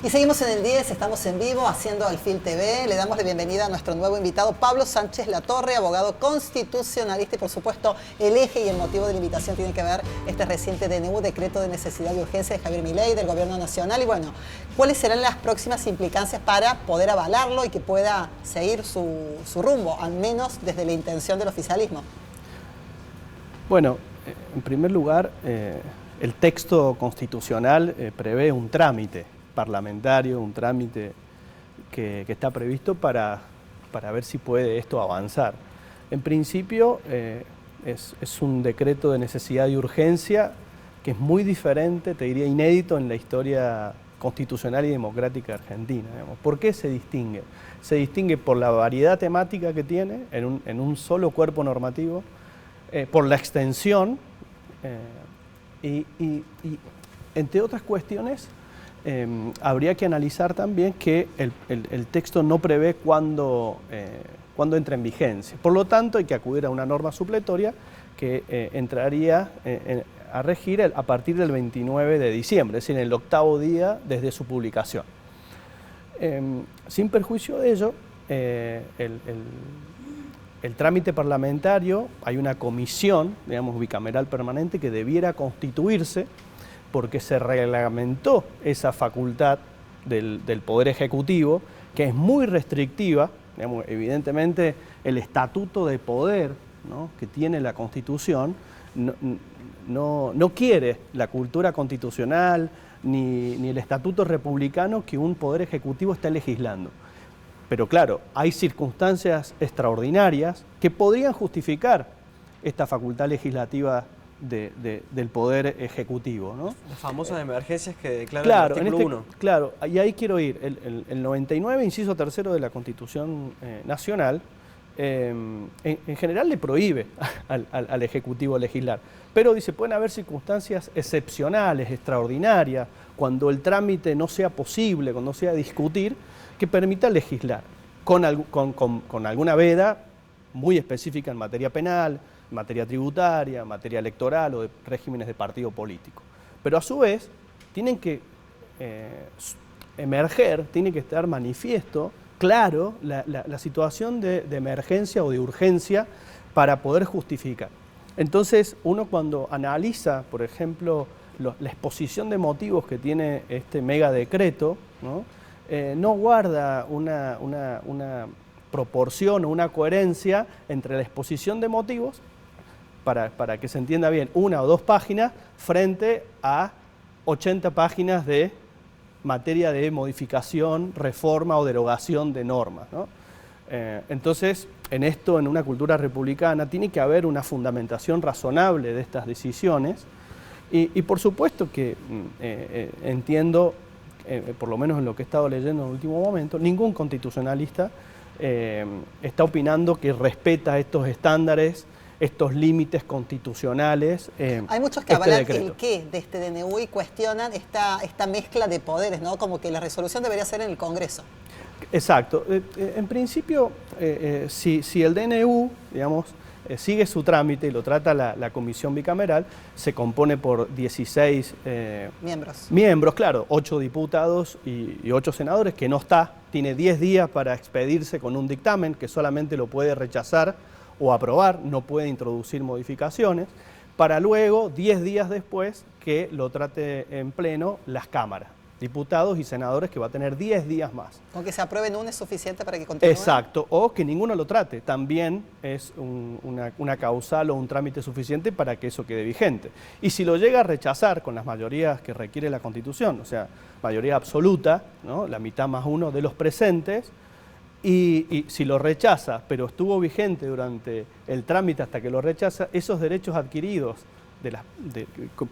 Y seguimos en el 10, estamos en vivo haciendo Alfil TV. Le damos la bienvenida a nuestro nuevo invitado, Pablo Sánchez Latorre, abogado constitucionalista y por supuesto el eje y el motivo de la invitación tiene que ver este reciente DNU, decreto de necesidad y urgencia de Javier Milei, del gobierno nacional. Y bueno, ¿cuáles serán las próximas implicancias para poder avalarlo y que pueda seguir su rumbo, al menos desde la intención del oficialismo? Bueno, en primer lugar, el texto constitucional prevé un trámite parlamentario, un trámite que está previsto para ver si puede esto avanzar. En principio es un decreto de necesidad y urgencia que es muy diferente, te diría inédito en la historia constitucional y democrática argentina. Digamos. ¿Por qué se distingue? Se distingue por la variedad temática que tiene en un solo cuerpo normativo, por la extensión y entre otras cuestiones, habría que analizar también que el texto no prevé cuándo entra en vigencia. Por lo tanto, hay que acudir a una norma supletoria que entraría a regir a partir del 29 de diciembre, es decir, en el 8º día desde su publicación. Sin perjuicio de ello, el trámite parlamentario, hay una comisión, digamos, bicameral permanente que debiera constituirse porque se reglamentó esa facultad del Poder Ejecutivo, que es muy restrictiva. Digamos, evidentemente el estatuto de poder, ¿no?, que tiene la Constitución no quiere la cultura constitucional ni el estatuto republicano que un Poder Ejecutivo esté legislando. Pero claro, hay circunstancias extraordinarias que podrían justificar esta facultad legislativa del Poder Ejecutivo, ¿no? Las famosas emergencias que declara claro, el artículo 1. Claro, y ahí quiero ir. El 99, inciso 3 de la Constitución Nacional, en general le prohíbe al Ejecutivo legislar. Pero dice, pueden haber circunstancias excepcionales, extraordinarias, cuando el trámite no sea posible, cuando no sea discutir, que permita legislar con alguna veda muy específica en materia penal, en materia tributaria, en materia electoral o de regímenes de partido político. Pero a su vez tienen que emerger, tiene que estar manifiesto, claro, la situación de emergencia o de urgencia para poder justificar. Entonces, uno cuando analiza, por ejemplo, la exposición de motivos que tiene este mega decreto, ¿no?, no guarda una proporción o una coherencia entre la exposición de motivos, para que se entienda bien, 1 o 2 páginas, frente a 80 páginas de materia de modificación, reforma o derogación de normas, ¿no? Entonces, en una cultura republicana, tiene que haber una fundamentación razonable de estas decisiones y por supuesto que entiendo, por lo menos en lo que he estado leyendo en el último momento, ningún constitucionalista está opinando que respeta estos estándares, estos límites constitucionales. Hay muchos que avalan el qué de este DNU y cuestionan esta mezcla de poderes, ¿no? Como que la resolución debería ser en el Congreso. Exacto. En principio, si el DNU, digamos, sigue su trámite y lo trata la comisión bicameral, se compone por 16 miembros, claro, 8 diputados y 8 senadores, que no está, tiene 10 días para expedirse con un dictamen que solamente lo puede rechazar o aprobar, no puede introducir modificaciones, para luego, 10 días después, que lo trate en pleno las cámaras, diputados y senadores, que va a tener 10 días más. Con que se apruebe en uno es suficiente para que continúe. Exacto, o que ninguno lo trate, también es una causal o un trámite suficiente para que eso quede vigente. Y si lo llega a rechazar con las mayorías que requiere la Constitución, o sea, mayoría absoluta, ¿no?, la mitad más uno de los presentes, y si lo rechaza, pero estuvo vigente durante el trámite hasta que lo rechaza, esos derechos adquiridos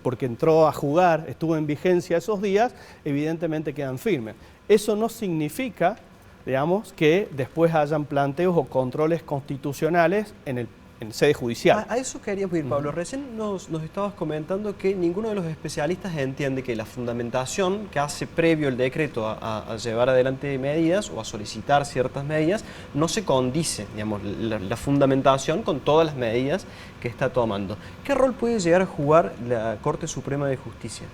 porque entró a jugar, estuvo en vigencia esos días, evidentemente quedan firmes. Eso no significa, digamos, que después hayan planteos o controles constitucionales en sede judicial. A eso queríamos ir, Pablo. Recién nos estabas comentando que ninguno de los especialistas entiende que la fundamentación que hace previo el decreto a llevar adelante medidas o a solicitar ciertas medidas no se condice, digamos, la fundamentación con todas las medidas que está tomando. ¿Qué rol puede llegar a jugar la Corte Suprema de Justicia?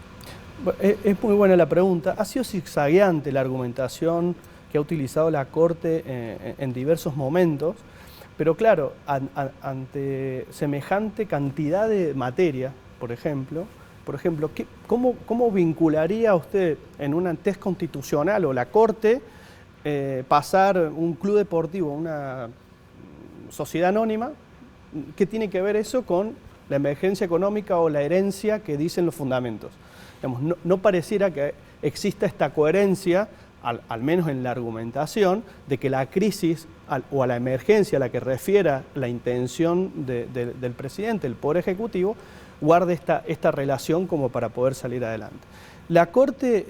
Es muy buena la pregunta. Ha sido zigzagueante la argumentación que ha utilizado la Corte en diversos momentos, pero claro, ante semejante cantidad de materia, por ejemplo, ¿cómo vincularía usted en un test constitucional o la Corte pasar un club deportivo a una sociedad anónima? ¿Qué tiene que ver eso con la emergencia económica o la herencia que dicen los fundamentos? Digamos, no pareciera que exista esta coherencia, al menos en la argumentación, de que la crisis o a la emergencia a la que refiera la intención del presidente, el Poder Ejecutivo, guarde esta relación como para poder salir adelante. La Corte,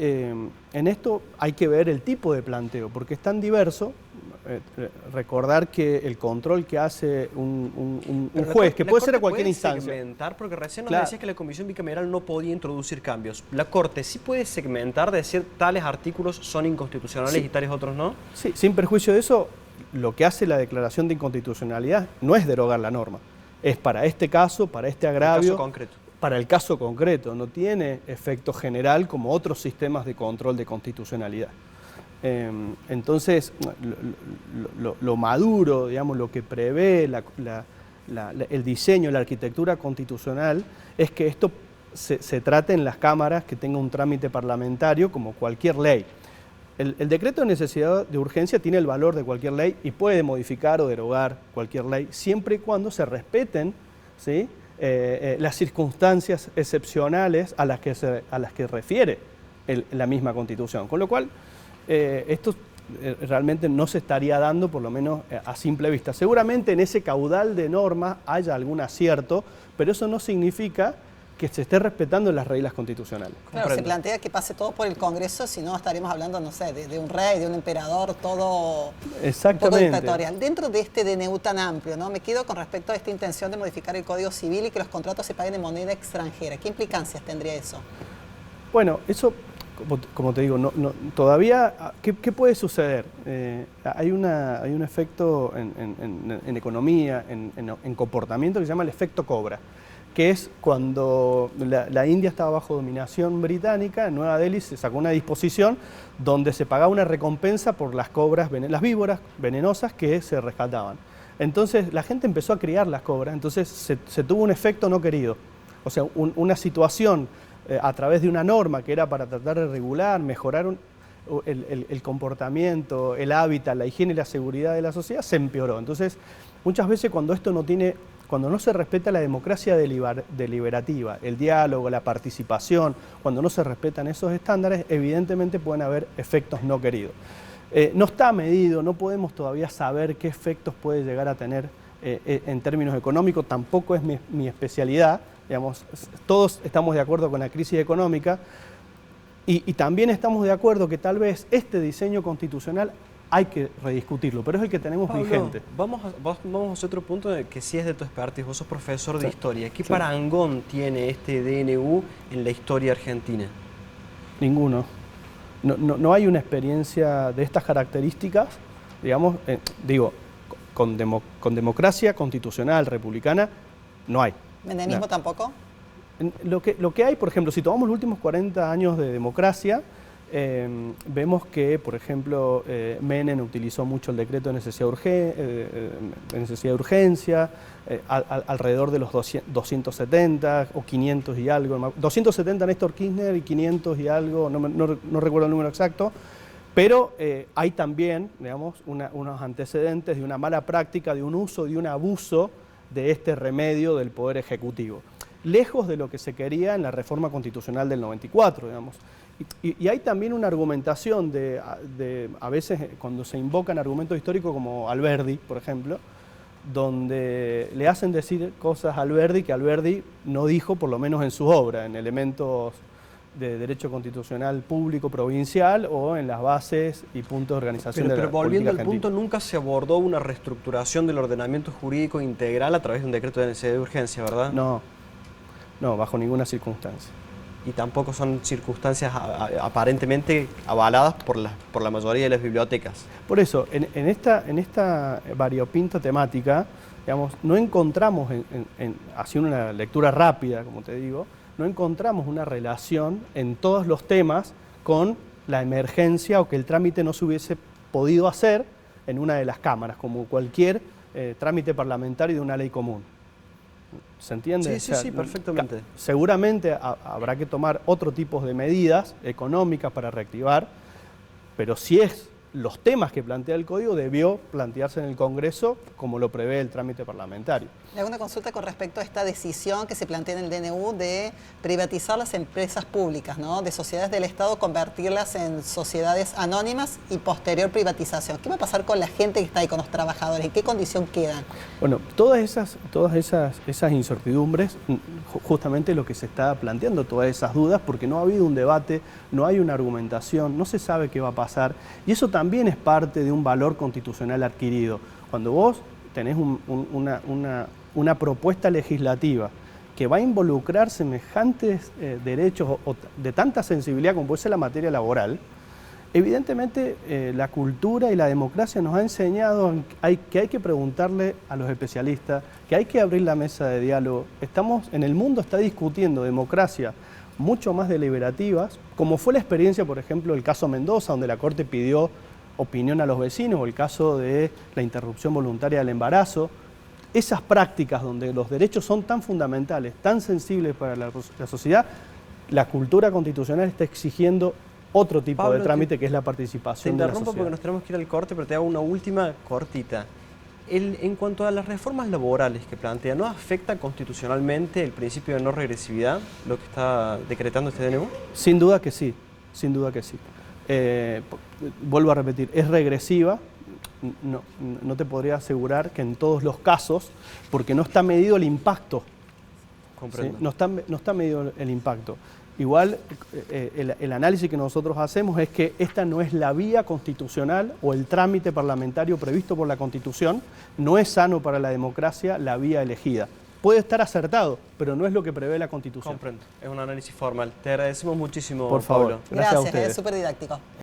en esto hay que ver el tipo de planteo, porque es tan diverso. Recordar que el control que hace un juez, que puede ser a cualquier instancia. Segmentar, porque recién nos Claro. decías que la Comisión Bicameral no podía introducir cambios. ¿La Corte sí puede segmentar, decir tales artículos son inconstitucionales y tales otros no? Sí, sin perjuicio de eso, lo que hace la declaración de inconstitucionalidad no es derogar la norma, es para este caso, para este agravio, caso concreto. para el caso concreto, no tiene efecto general como otros sistemas de control de constitucionalidad. Entonces, lo maduro, digamos, lo que prevé el diseño, la arquitectura constitucional, es que esto se trate en las cámaras, que tenga un trámite parlamentario como cualquier ley. El decreto de necesidad de urgencia tiene el valor de cualquier ley y puede modificar o derogar cualquier ley, siempre y cuando se respeten, ¿sí?, las circunstancias excepcionales a las que refiere la misma Constitución. Con lo cual, esto realmente no se estaría dando, por lo menos a simple vista. Seguramente en ese caudal de normas haya algún acierto, pero eso no significa que se esté respetando las reglas constitucionales. Claro, se plantea que pase todo por el Congreso, si no estaríamos hablando, no sé, de un rey, de un emperador, todo un poco dictatorial. Dentro de este DNU tan amplio, ¿no? Me quedo con respecto a esta intención de modificar el Código Civil y que los contratos se paguen en moneda extranjera. ¿Qué implicancias tendría eso? Bueno, eso, como te digo, todavía, ¿qué puede suceder? Hay un efecto en economía, en comportamiento, que se llama el efecto Cobra, que es cuando la India estaba bajo dominación británica. En Nueva Delhi se sacó una disposición donde se pagaba una recompensa por las cobras, las víboras venenosas que se rescataban. Entonces la gente empezó a criar las cobras, entonces se tuvo un efecto no querido. O sea, una situación a través de una norma que era para tratar de regular, mejorar el comportamiento, el hábitat, la higiene y la seguridad de la sociedad, se empeoró. Entonces, muchas veces cuando no se respeta la democracia deliberativa, el diálogo, la participación, cuando no se respetan esos estándares, evidentemente pueden haber efectos no queridos. No está medido, no podemos todavía saber qué efectos puede llegar a tener en términos económicos, tampoco es mi especialidad. Digamos, todos estamos de acuerdo con la crisis económica y también estamos de acuerdo que tal vez este diseño constitucional hay que rediscutirlo, pero es el que tenemos Pablo, vigente. Vamos a otro punto que sí es de tu expertise. Vos sos profesor de historia. ¿Qué parangón tiene este DNU en la historia argentina? Ninguno. No hay una experiencia de estas características, digamos, con democracia constitucional, republicana, no hay. ¿Menemismo tampoco? Lo que hay, por ejemplo, si tomamos los últimos 40 años de democracia, vemos que, por ejemplo, Menem utilizó mucho el decreto de necesidad de urgencia, alrededor de los 270 o 500 y algo, 270 Néstor Kirchner y 500 y algo, no recuerdo el número exacto, pero hay también, digamos, unos antecedentes de una mala práctica, de un uso, de un abuso de este remedio del Poder Ejecutivo, lejos de lo que se quería en la reforma constitucional del 94, digamos. Y hay también una argumentación a veces cuando se invocan argumentos históricos como Alberdi, por ejemplo, donde le hacen decir cosas a Alberdi que Alberdi no dijo, por lo menos en su obra, en elementos de derecho constitucional público provincial o en las bases y puntos de organización de la Pero volviendo al política punto, nunca se abordó una reestructuración del ordenamiento jurídico integral a través de un decreto de necesidad de urgencia, ¿verdad? No, bajo ninguna circunstancia. Y tampoco son circunstancias aparentemente avaladas por la mayoría de las bibliotecas. Por eso, en esta variopinta temática, digamos, no encontramos, haciendo una lectura rápida, como te digo, no encontramos una relación en todos los temas con la emergencia o que el trámite no se hubiese podido hacer en una de las cámaras, como cualquier trámite parlamentario de una ley común. ¿Se entiende? Sí, sí, perfectamente. Seguramente habrá que tomar otro tipo de medidas económicas para reactivar, pero si es los temas que plantea el Código, debió plantearse en el Congreso como lo prevé el trámite parlamentario. Le hago una consulta con respecto a esta decisión que se plantea en el DNU de privatizar las empresas públicas, ¿no? De sociedades del Estado, convertirlas en sociedades anónimas y posterior privatización. ¿Qué va a pasar con la gente que está ahí, con los trabajadores? ¿En qué condición quedan? Bueno, todas esas incertidumbres, justamente lo que se está planteando, todas esas dudas, porque no ha habido un debate, no hay una argumentación, no se sabe qué va a pasar, y eso también es parte de un valor constitucional adquirido. Cuando vos tenés una propuesta legislativa que va a involucrar semejantes derechos o de tanta sensibilidad como puede ser la materia laboral, evidentemente la cultura y la democracia nos ha enseñado que hay que preguntarle a los especialistas, que hay que abrir la mesa de diálogo. El mundo está discutiendo democracia mucho más deliberativas, como fue la experiencia, por ejemplo, el caso Mendoza, donde la Corte pidió opinión a los vecinos, o el caso de la interrupción voluntaria del embarazo. Esas prácticas donde los derechos son tan fundamentales, tan sensibles para la sociedad, la cultura constitucional está exigiendo otro tipo Pablo, de trámite, que es la participación de la sociedad. Te interrumpo porque nos tenemos que ir al corte, pero te hago una última cortita. En cuanto a las reformas laborales que plantea, ¿no afecta constitucionalmente el principio de no regresividad, lo que está decretando este DNU? Sin duda que sí, sin duda que sí. Vuelvo a repetir, es regresiva, no te podría asegurar que en todos los casos, porque no está medido el impacto. Comprendo. ¿Sí? No está medido el impacto. Igual el análisis que nosotros hacemos es que esta no es la vía constitucional o el trámite parlamentario previsto por la Constitución, no es sano para la democracia la vía elegida. Puede estar acertado, pero no es lo que prevé la Constitución. Comprendo, es un análisis formal. Te agradecemos muchísimo, por favor. Pablo. Gracias, a ustedes. es súper didáctico.